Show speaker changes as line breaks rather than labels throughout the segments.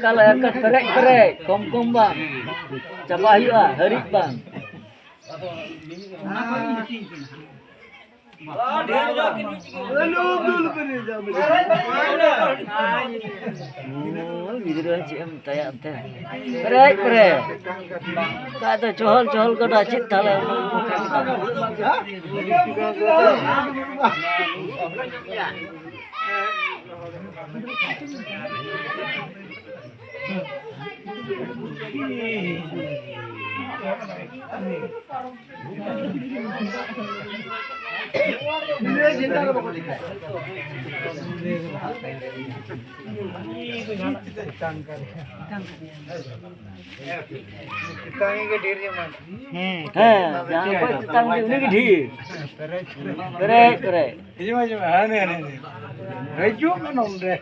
Kalau kerek kom bang, coba yuk harik bang. Video cem tayak teh. Kerek. Kata cohol kau dah cit thala. Jangan kau tang ni ke ढी. Kerek.
Ini macam mana ni? Rejuk mana umre?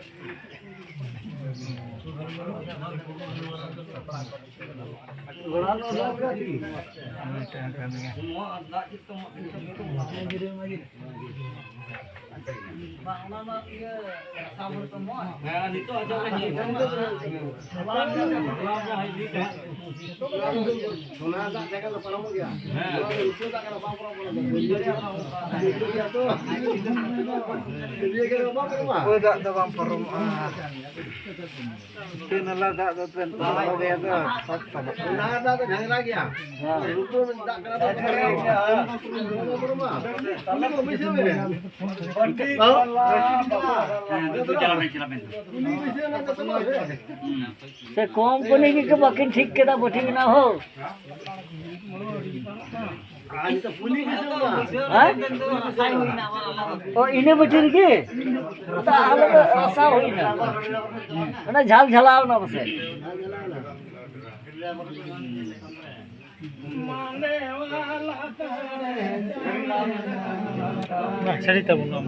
से company की के बाकी ठीक के दा बठी ना हो ओ इने बठी के ता हाल तो आशा होई ना ना झाल झलाव ना बसे छड़ी तब ना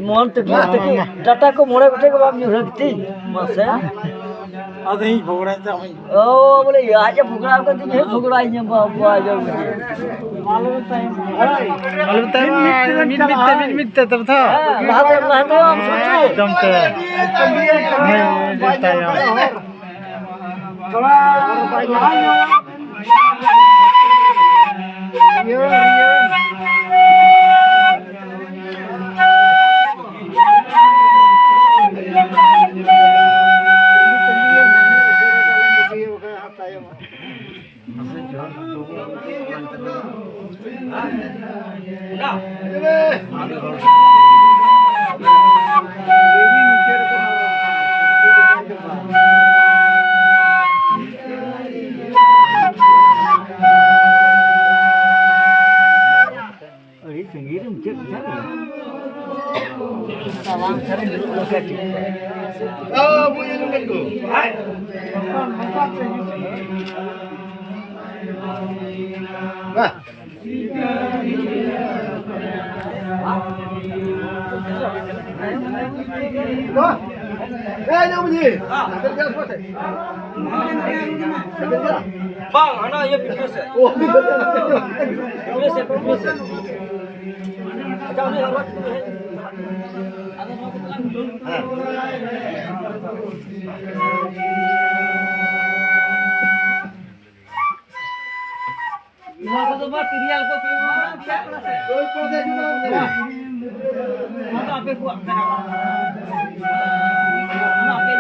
मोहन तक डाटा को मोड़े उठे के बाद रखती मसे अदही भोगड़ा चाहि ओ बोले आज भोगड़ा का दिन है भोगड़ा ही बाबा जब मालूम टाइम मिट तब था लहते हम सोचो एकदम Bang, ana ye bisnes है। ओ बिजनेस है। अच्छा उन्हें हर वक्त है। अगर मैं तो काम लोन यहाँ तो बात रियल को क्या क्लास है? कोई प्रोजेक्ट ना तो आपे को ना आपे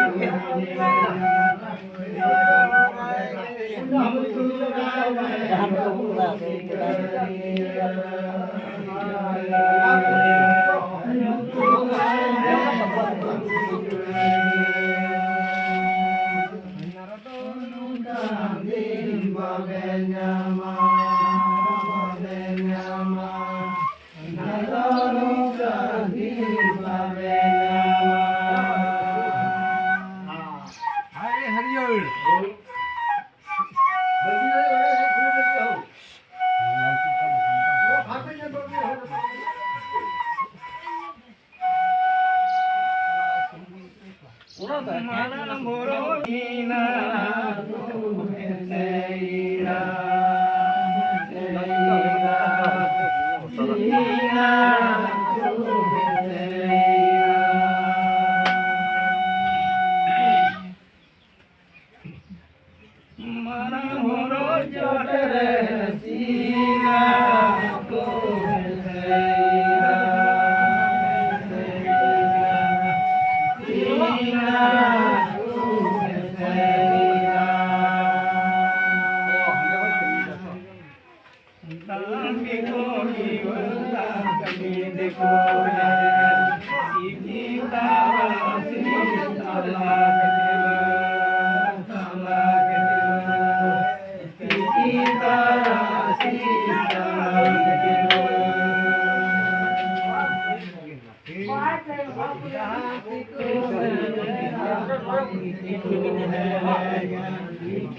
Thank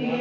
you.